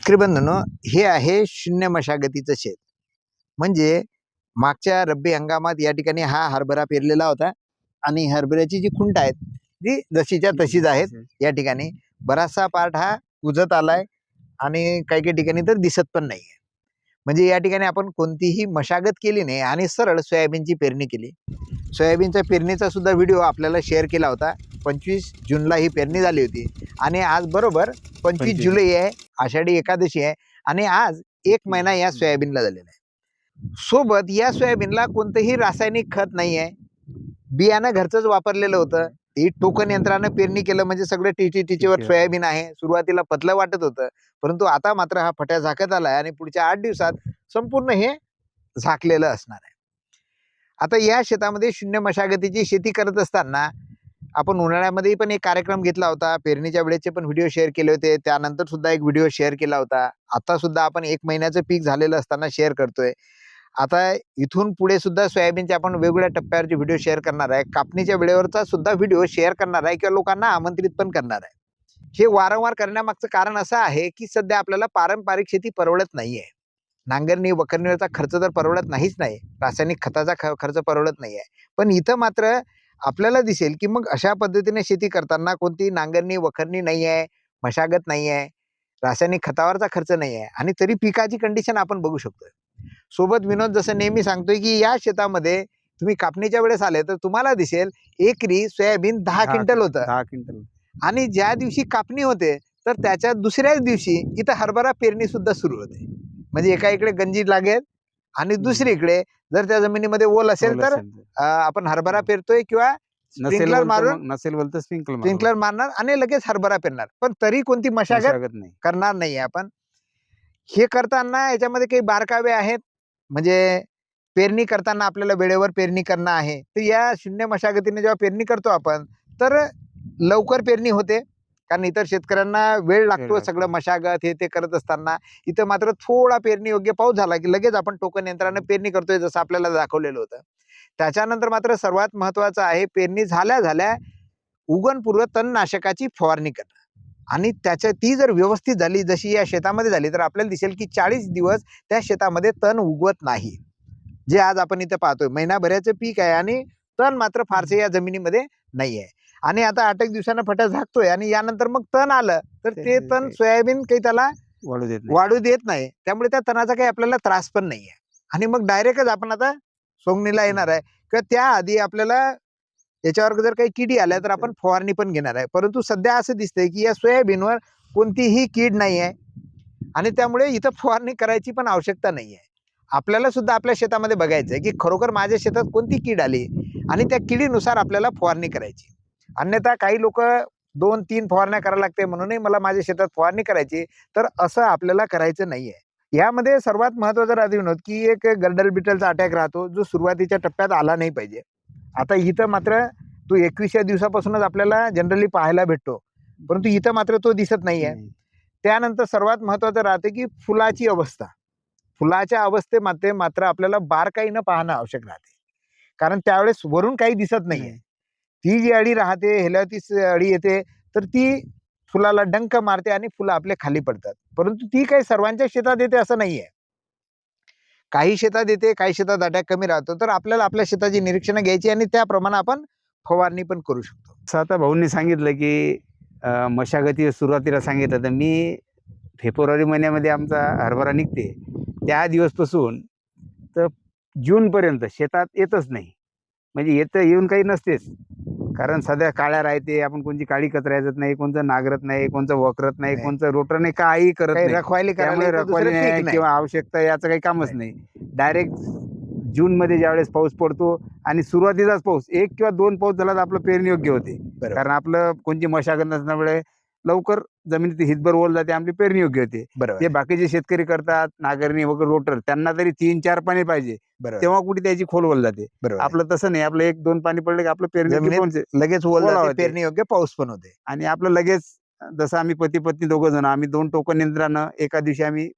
शेतकरी बंधूंनो, हे आहे शून्य मशागतीचं शेत. म्हणजे मागच्या रब्बी हंगामात या ठिकाणी हा हरभरा पेरलेला होता आणि हरभऱ्याची जी खुंट आहेत ती जशीच्या तशीच आहेत. या ठिकाणी बराचसा पार्ट हा कुजत आलाय आणि काही काही ठिकाणी तर दिसत पण नाहीये. म्हणजे या ठिकाणी आपण कोणतीही मशागत केली नाही आणि सरळ सोयाबीनची पेरणी केली. सोयाबीनच्या पेरणीचा सुद्धा व्हिडिओ आपल्याला शेअर केला होता. 25 जूनला ही पेरणी झाली होती आणि आज बरोबर 25 जुलै आहे, आषाढी एकादशी आहे आणि आज 1 महिना या सोयाबीनला झालेला आहे. सोबत या सोयाबीनला कोणतंही रासायनिक खत नाही आहे, बियाणं घरचंच वापरलेलं होतं. ही टोकन यंत्रानं पेरणी केलं म्हणजे सगळं टीचीवर सोयाबीन आहे. सुरुवातीला पतलं वाटत होतं, परंतु आता मात्र हा फट्या झाकत आलाय आणि पुढच्या 8 दिवसात संपूर्ण हे झाकलेलं असणार आहे. आता या शेतामध्ये शून्य मशागतीची शेती करत असताना आपण उन्हाळ्यामध्ये पण एक कार्यक्रम घेतला होता. पेरणीच्या वेळेचे पण व्हिडिओ शेअर केले होते. त्यानंतर सुद्धा एक व्हिडिओ शेअर केला होता. आता सुद्धा आपण 1 महिन्याचं पीक झालेलं असताना शेअर करतोय. आता इथून पुढे सुद्धा सोयाबीनचे आपण वेगवेगळ्या टप्प्यावरचे व्हिडिओ शेअर करणार आहे. कापणीच्या वेळेवरचा सुद्धा व्हिडिओ शेअर करणार आहे किंवा लोकांना आमंत्रित पण करणार आहे. हे वारंवार करण्यामागचं कारण असं आहे की सध्या आपल्याला पारंपरिक शेती परवडत नाहीये. नांगरणी वखरणीवरचा खर्च तर परवडत नाहीच नाही. रासायनिक खताचा खर्च परवडत नाहीये. पण इथं मात्र आपल्याला दिसेल की मग अशा पद्धतीने शेती करताना कोणती नांगरणी वखरणी नाही आहे, मशागत नाही आहे, रासायनिक खतावरचा खर्च नाही आहे आणि तरी पिकाची कंडिशन आपण बघू शकतोय. सोबत विनोद जसं नेहमी सांगतोय की या शेतामध्ये तुम्ही कापणीच्या वेळेस आले तर तुम्हाला दिसेल एकरी सोयाबीन 10 क्विंटल होतं. 10 क्विंटल आणि ज्या दिवशी कापणी होते तर त्याच्या दुसऱ्याच दिवशी इथं हरभरा पेरणी सुद्धा सुरू होते. म्हणजे एका इकडे गंजी लागेल आणि दुसरीकडे जर त्या जमिनीमध्ये ओल असेल तर आपण हरभरा पेरतोय किंवा स्प्रिंकलर मारून नसेल स्प्रिंकलर मारणार आणि लगेच हरभरा पेरणार. पण तरी कोणती मशागत नाही करणार नाहीये आपण. हे करताना याच्यामध्ये काही बारकावे आहेत. म्हणजे पेरणी करताना आपल्याला वेळेवर पेरणी करणं आहे. तर या शून्य मशागतीने जेव्हा पेरणी करतो आपण तर लवकर पेरणी होते. कारण इतर शेतकऱ्यांना वेळ लागतो सगळं मशागत हे ते करत असताना. इथं मात्र थोडा पेरणी योग्य पाऊस झाला की लगेच आपण टोकन यंत्रानं पेरणी करतोय जसं आपल्याला दाखवलेलं होतं. त्याच्यानंतर मात्र सर्वात महत्वाचं आहे पेरणी झाल्या उगवणपूर्व तणनाशकाची फवारणी करणं. आणि ती जर व्यवस्थित झाली जशी या शेतामध्ये झाली तर आपल्याला दिसेल की 40 दिवस त्या शेतामध्ये तण उगवत नाही. जे आज आपण इथं पाहतोय महिनाभराचं पीक आहे आणि तण मात्र फारसे या जमिनीमध्ये नाही आहे. आणि आता 8 एक दिवसानं फट्या झाकतोय आणि यानंतर मग तण आलं तर ते तण सोयाबीन काही त्याला वाढू देत नाही. त्यामुळे त्या तणाचा काही आपल्याला त्रास पण नाहीये. आणि मग डायरेक्टच आपण आता सोंगणीला येणार आहे किंवा त्याआधी आपल्याला याच्यावर जर काही किडी आल्या तर आपण फवारणी पण घेणार आहे. परंतु सध्या असं दिसतंय की या सोयाबीनवर कोणतीही कीड नाही आहे आणि त्यामुळे इथं फवारणी करायची पण आवश्यकता नाही आहे. आपल्याला सुद्धा आपल्या शेतामध्ये बघायचं आहे की खरोखर माझ्या शेतात कोणती कीड आली आणि त्या किडीनुसार आपल्याला फवारणी करायची. अन्यथा काही लोक 2-3 फवारण्या करायला लागते म्हणूनही मला माझ्या शेतात फवारणी करायची, तर असं आपल्याला करायचं नाहीये. यामध्ये सर्वात महत्वाचं राहते विनोद की एक गर्डल बिटलचा अटॅक राहतो जो सुरुवातीच्या टप्प्यात आला नाही पाहिजे. आता इथं मात्र तो 21व्या दिवसापासूनच आपल्याला जनरली पाहायला भेटतो, परंतु इथं मात्र तो दिसत नाहीये. त्यानंतर सर्वात महत्वाचं राहते की फुलाची अवस्था. फुलाच्या अवस्थेमध्ये मात्र आपल्याला बारकाईनं पाहणं आवश्यक राहते. कारण त्यावेळेस वरून काही दिसत नाहीये. ती जी अळी राहते हेलिओसिस अळी येते तर ती फुलाला डंक मारते आणि फुलं आपले खाली पडतात. परंतु ती काही सर्वांच्या शेतात येते असं नाहीये. काही शेतात येते, काही शेतात अटॅक कमी राहतो. तर आपल्याला आपल्या शेताची निरीक्षणं घ्यायची आणि त्याप्रमाणे आपण फवारणी पण करू शकतो. असं आता भाऊंनी सांगितलं की मशागती सुरुवातीला सांगितलं तर मी फेब्रुवारी महिन्यामध्ये आमचा हरभरा निघते त्या दिवसपासून तर जूनपर्यंत शेतात येतच नाही. म्हणजे येऊन काही नसतेच. कारण सध्या काळ्या राहते, आपण कोणती काळी कचरायचं नाही, कोणतं नागरत नाही, कोणतं वखरत नाही, कोणतं रोटर नाही, काही करत नाही. रखवाली त्यामुळे रखवाली नाही किंवा आवश्यकता याचं काही कामच नाही. डायरेक्ट जूनमध्ये ज्यावेळेस पाऊस पडतो आणि सुरुवातीचाच पाऊस 1 किंवा 2 पाऊस झाला तर आपलं पेरणी योग्य होते. कारण आपलं कोणती मशागत नसल्यामुळे लवकर जमिनीत हितभर ओल जाते, आपली पेरणी योग्य होते. जे बाकीचे शेतकरी करतात नागरणी वगैरे रोटर त्यांना तरी 3-4 पाणी पाहिजे, तेव्हा कुठे त्याची खोल ओल जाते. आपलं तसं नाही, आपलं 1-2 पाणी पडले की आपलं पेरणी लगेच पेरणी योग्य पाऊस पण होते. आणि आपलं लगेच जसं आम्ही पती पत्नी दोघं जण आम्ही 2 टोकन यंत्रानं एका दिवशी आम्ही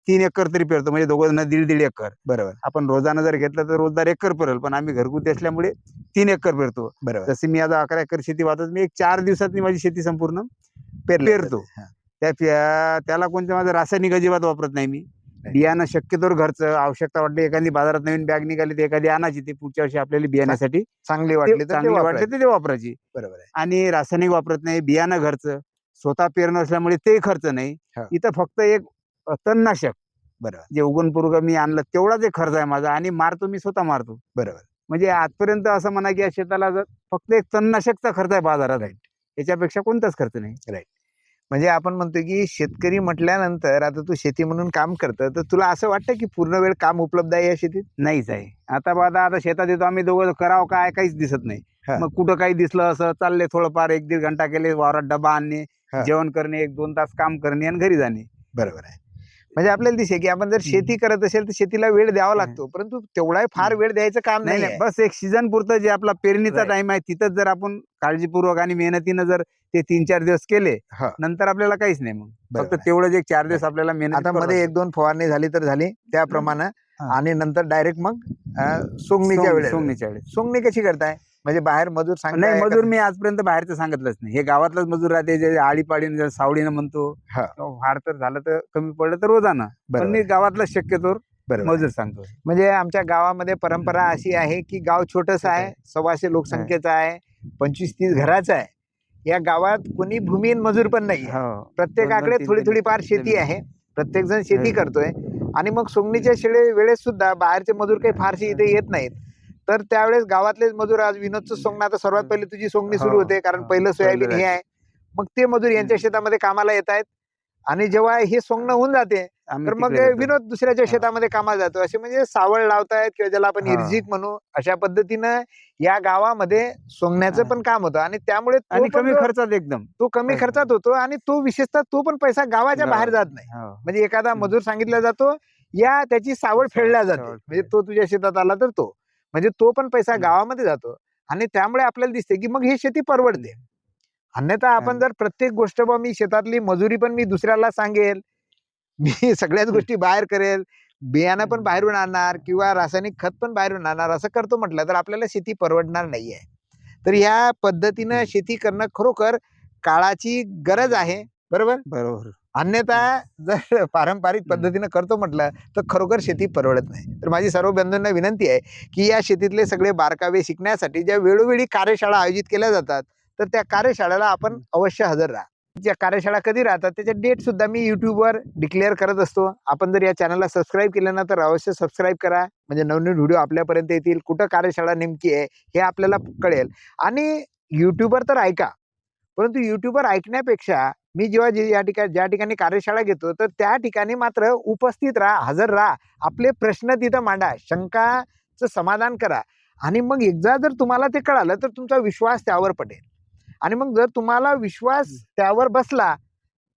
3 एकर तरी पेरतो. म्हणजे दोघं जण 1.5 एकर. बरोबर. आपण रोजानं जर घेतलं तर रोजदार एकर पेरेल, पण आम्ही घरगुती असल्यामुळे 3 एकर पेरतो. जशी मी आता 11 एकर शेती वाहतो, मी 4 दिवसात माझी शेती संपूर्ण पेरतो. त्याला कोणतं माझं रासायनिक अजिबात वापरत नाही मी. बियाणं शक्यतोवर घरचं, आवश्यकता वाटली एखादी बाजारात नवीन बॅग निघाली तर एखादी आणायची, ती पुढच्या वर्षी आपल्याला बियाण्यासाठी चांगली वाटली तर चांगली वाटली तर ते वापरायची. बरोबर आहे. आणि रासायनिक वापरत नाही, बियाणं घरचं, स्वतः पेरणं असल्यामुळे ते खर्च नाही. हा. इथं फक्त एक तणनाशक बरोबर जे उगवणपूर्व मी आणलं तेवढाच एक खर्च आहे माझा, आणि मारतो मी स्वतः मारतो. बरोबर. म्हणजे आजपर्यंत असं म्हणा की या शेताला फक्त एक तणनाशकचा खर्च आहे बाजारात, याच्यापेक्षा कोणताच खर्च नाही. म्हणजे आपण म्हणतोय की शेतकरी म्हटल्यानंतर आता तू शेती म्हणून काम करतं, तर तुला असं वाटतं की पूर्ण वेळ काम उपलब्ध आहे या शेतीत? नाहीच आहे. आता शेतात येतो आम्ही दोघं, करावं काय काहीच दिसत नाही. हा. मग कुठं काही दिसलं असं चालले थोडंफार 1-1.5 घंटा केले, वावरात डबा आणणे, हा. जेवण करणे, 1-2 तास काम करणे आणि घरी जाणे. बरोबर आहे. म्हणजे आपल्याला दिसे की आपण जर शेती करत असेल तर शेतीला वेळ द्यावा लागतो, परंतु तेवढा फार वेळ द्यायचं काम नाही नाही. बस एक सीझन पुरतं जे आपला पेरणीचा Right. टाइम आहे तिथंच जर आपण काळजीपूर्वक आणि मेहनतीनं जर ते 3-4 दिवस केले, हा. नंतर आपल्याला काहीच नाही. मग बरोबर फक्त आहे. तेवढंच एक 4 दिवस आपल्याला मेहनत आता मध्ये 1-2 फवारणी झाली तर झाली त्याप्रमाणे, हा. आणि नंतर डायरेक्ट मग सोंगणीच्या वेळेस. सोंगणीच्या वेळेस सोंगणी कशी करताय? म्हणजे बाहेर मजूर नाही, सांगताय मजूर का? मी आजपर्यंत बाहेरचं सांगितलंच नाही. हे गावातलाच मजूर राहते, जे आळीपाळीनं सावडीनं म्हणतो, हा. फार तर झालं तर कमी पडलं तर रोजानं, पण बरोबर मी आहे. गावातला शक्यतोवर बरोबर मजूर आहे. सांगतो. म्हणजे आमच्या गावामध्ये परंपरा अशी आहे की गाव छोटस आहे, 125 लोकसंख्येचं आहे, 25-30 घराचं आहे. या गावात कोणी भूमिहीन मजूर पण नाही आहे. हो. प्रत्येकाकडे 2-2, थोडी 3-3 थोडी फार शेती जमीन. आहे, प्रत्येक जण शेती हो. करतोय. आणि मग सोंगणीच्या वेळेस सुद्धा बाहेरचे मजूर काही फारसे इथे येत नाहीत, तर त्यावेळेस गावातलेच मजूर, आज विनोदचं सोंगणं, आता सर्वात पहिले तुझी सोंगणी सुरू हो, होते, कारण हो. पहिलं सोयाबीन पहिलं हे आहे. मग ते मजूर यांच्या शेतामध्ये कामाला येत आहेत, आणि जेव्हा हे सोंगणं होऊन जाते आम्ही तर मग तिकडे जातो. विनोद दुसऱ्याच्या हा. शेतामध्ये कामाला जातो. असे म्हणजे सावळ लावतायत किंवा ज्याला आपण हा. इर्जिक म्हणू, अशा पद्धतीनं या गावामध्ये सोंगण्याचं हा. पण काम होतं. आणि त्यामुळे आणि कमी खर्चात एकदम. तो कमी खर्चात होतो, आणि तो विशेषतः तो पण पैसा गावाच्या बाहेर जात नाही. हो. म्हणजे एखादा मजूर सांगितला जातो, या त्याची सावळ फेडल्या जाते, म्हणजे तो तुझ्या शेतात आला तर तो, म्हणजे तो पण पैसा गावामध्ये जातो. आणि त्यामुळे आपल्याला दिसते की मग ही शेती परवडते. अन्यथा आपण जर प्रत्येक गोष्ट मी शेतातली मजुरी पण मी दुसऱ्याला सांगेल, मी सगळ्याच गोष्टी बाहेर करेल, बियाणं पण बाहेरून आणणार किंवा रासायनिक खत पण बाहेरून आणणार, असं करतो म्हटलं तर आपल्याला शेती परवडणार नाहीये. तर या पद्धतीनं शेती करणं खरोखर काळाची गरज आहे, बरोबर. बरोबर. अन्यथा जर पारंपरिक पद्धतीनं करतो म्हटलं तर खरोखर शेती परवडत नाही. तर माझी सर्व बंधूंना विनंती आहे की या शेतीतले सगळे बारकावे शिकण्यासाठी ज्या वेळोवेळी कार्यशाळा आयोजित केल्या जातात, तर त्या कार्यशाळेला आपण अवश्य हजर राहा. ज्या कार्यशाळा कधी राहतात त्याच्या डेट सुद्धा मी युट्यूबवर डिक्लेअर करत असतो. आपण जर या चॅनलला सबस्क्राईब केलं ना तर अवश्य सबस्क्राईब करा, म्हणजे नवनवीन व्हिडिओ आपल्यापर्यंत येतील. कुठं कार्यशाळा नेमकी आहे हे आपल्याला कळेल. आणि युट्यूबवर तर ऐका, परंतु युट्यूबवर ऐकण्यापेक्षा मी जेव्हा ज्या ठिकाणी कार्यशाळा घेतो तर त्या ठिकाणी मात्र उपस्थित राहा, हजर राहा, आपले प्रश्न तिथं मांडा, शंकाचं समाधान करा. आणि मग एकदा जर तुम्हाला ते कळालं तर तुमचा विश्वास त्यावर पटेल. आणि मग जर तुम्हाला विश्वास त्यावर बसला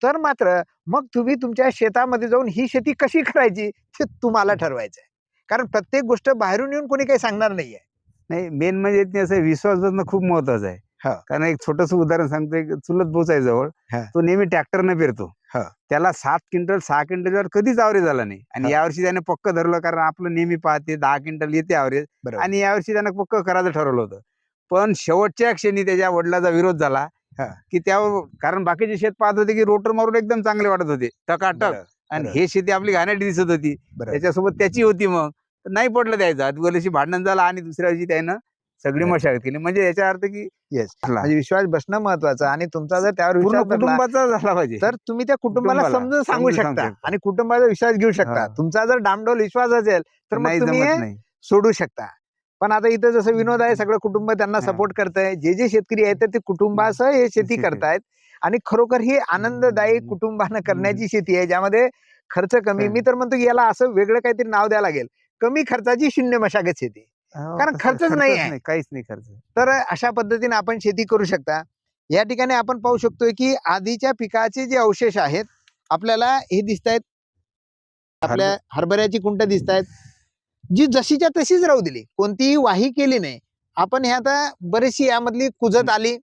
तर मात्र मग तुम्ही तुमच्या शेतामध्ये जाऊन ही शेती कशी करायची ते तुम्हाला ठरवायचं आहे. कारण प्रत्येक गोष्ट बाहेरून येऊन कोणी काही सांगणार नाहीये. नाही, मेन म्हणजे ते असं विश्वास बसणं खूप महत्वाचं आहे. हा. कारण एक छोटस उदाहरण सांगतो. एक चुलत भाऊ आहे जवळ, हा. तो नेहमी ट्रॅक्टरने पेरतो. हा. त्याला 7 क्विंटल 6 क्विंटलवर कधीच ॲव्हरेज झाला नाही. आणि हा. यावर्षी त्याने पक्क धरलं, कारण आपलं नेहमी पाहते 10 क्विंटल येते ॲव्हरेज. बरोबर. आणि यावर्षी त्यानं पक्क करायचं ठरवलं होतं. पण शेवटच्या क्षणी त्याच्या वडिलाचा विरोध झाला हा. की कारण बाकीचे शेत पाहत होते की रोटर मारून एकदम चांगले वाटत होते, टकाटक. बरोबर. आणि बरोबर. हे शेती आपली घाणेरडी दिसत होती. बरोबर. त्याच्यासोबत त्याची होती. मग तर नाही पडलं द्यायचं. दिवशी भांडण झालं आणि दुसऱ्या दिवशी त्यानं सगळी बरोबर. मशागत केली. म्हणजे याचा अर्थ की येस, म्हणजे विश्वास बसणं महत्वाचं. आणि तुमचा जर त्यावर पूर्ण विश्वास बसला कुटुंबाचा झाला पाहिजे. तर तुम्ही त्या कुटुंबाला समजून सांगू शकता शकता. आणि कुटुंबाचा विश्वास घेऊ शकता. हा. तुमचा जर डामडोल विश्वास असेल तर मग नाही तुम्ही जमत हे नाही. सोडू शकता. पण आता इथं जसं विनोद आहे, सगळं कुटुंब त्यांना हा. सपोर्ट करतंय. जे शेतकरी आहेत ते कुटुंबासह हे शेती करतायत. आणि खरोखर ही आनंददायी कुटुंबानं करण्याची शेती आहे, ज्यामध्ये खर्च कमी. मी तर म्हणतो की याला असं वेगळं काहीतरी नाव द्यावं लागेल, कमी खर्चाची शून्य मशागत शेती. कारण खर्चच नाही आहे. काहीच नाही खर्च. तर अशा पद्धतीने आपण शेती करू शकता. या ठिकाणी आपण पाहू शकतोय की आधीच्या पिकाचे जे अवशेष आहेत आपल्याला हे दिसत आहेत. आपल्या हरभऱ्याची कुंट दिसत आहेत, जी जशीच्या तशीच राहू दिली, कोणतीही वाही केली नाही आपण. हे आता बरीचशी यामधली कुजत आली,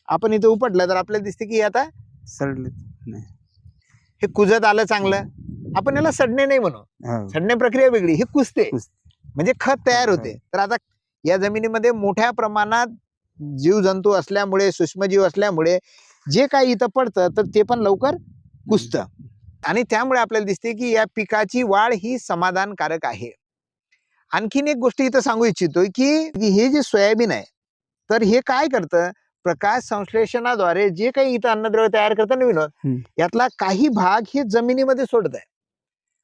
आपण इथे उपटलं तर आपल्याला दिसते की आता सडले नाही. हे कुजत आलं चांगलं. आपण याला सडणे नाही म्हणू, सडणे प्रक्रिया वेगळी, हे कुजते म्हणजे खत तयार होते. तर आता या जमिनीमध्ये मोठ्या प्रमाणात जीवजंतू असल्यामुळे, सूक्ष्मजीव असल्यामुळे जे काही इथं पडतं तर ते पण लवकर कुसतं. आणि त्यामुळे आपल्याला दिसते की या पिकाची वाढ ही समाधानकारक आहे. आणखीन एक गोष्ट इथं सांगू इच्छितोय की हे जे सोयाबीन आहे, तर हे काय करतं, प्रकाश संश्लेषणाद्वारे जे काही इथं अन्नद्रव्य तयार करतं ना विनोद, यातला काही भाग हे जमिनीमध्ये सोडत आहे.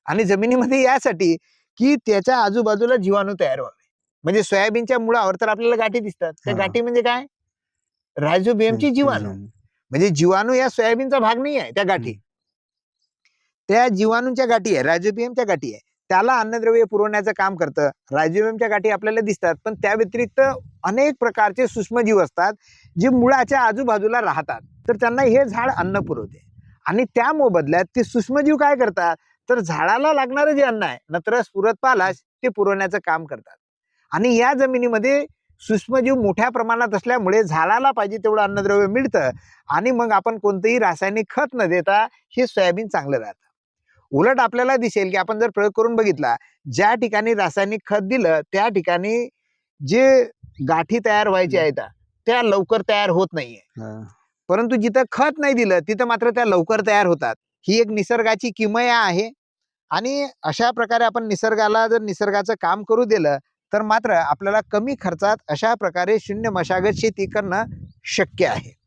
आणि जमिनीमध्ये यासाठी की त्याच्या आजूबाजूला जीवाणू तयार व्हावे. म्हणजे सोयाबीनच्या मुळावर तर आपल्याला गाठी दिसतात. त्या गाठी म्हणजे काय? रायझोबियमची जीवाणू. म्हणजे जीवाणू या सोयाबीनचा भाग नाही आहे त्या गाठी. त्या जीवाणूंच्या गाठी आहे, रायझोबियमच्या गाठी आहे. त्याला अन्नद्रव्य पुरवण्याचं काम करतं. रायझोबियमच्या गाठी आपल्याला दिसतात, पण त्या व्यतिरिक्त अनेक प्रकारचे सूक्ष्मजीव असतात जे मुळाच्या आजूबाजूला राहतात. तर त्यांना हे झाड अन्न पुरवते. आणि त्या मोबदल्यात ते सूक्ष्मजीव काय करतात, तर झाडाला लागणारं जे अन्न आहे, नत्र, स्फुरद, पालाश, ते पुरवण्याचं काम करतात. आणि या जमिनीमध्ये सूक्ष्मजीव मोठ्या प्रमाणात असल्यामुळे झाडाला पाहिजे तेवढं अन्नद्रव्य मिळतं. आणि मग आपण कोणतंही रासायनिक खत न देता हे सोयाबीन चांगलं राहतं. उलट आपल्याला दिसेल की आपण जर प्रयोग करून बघितला, ज्या ठिकाणी रासायनिक खत दिलं त्या ठिकाणी जे गाठी तयार व्हायच्या आहेत त्या लवकर तयार होत नाहीये. परंतु जिथं खत नाही दिलं तिथं मात्र त्या लवकर तयार होतात. ही एक निसर्गाची किमया आहे. आणि अशा प्रकारे आपण निसर्गाला जर निसर्गाचं काम करू दिलं तर मात्र आपल्याला कमी खर्चात अशा प्रकारे शून्य मशागत शेती करणं शक्य आहे.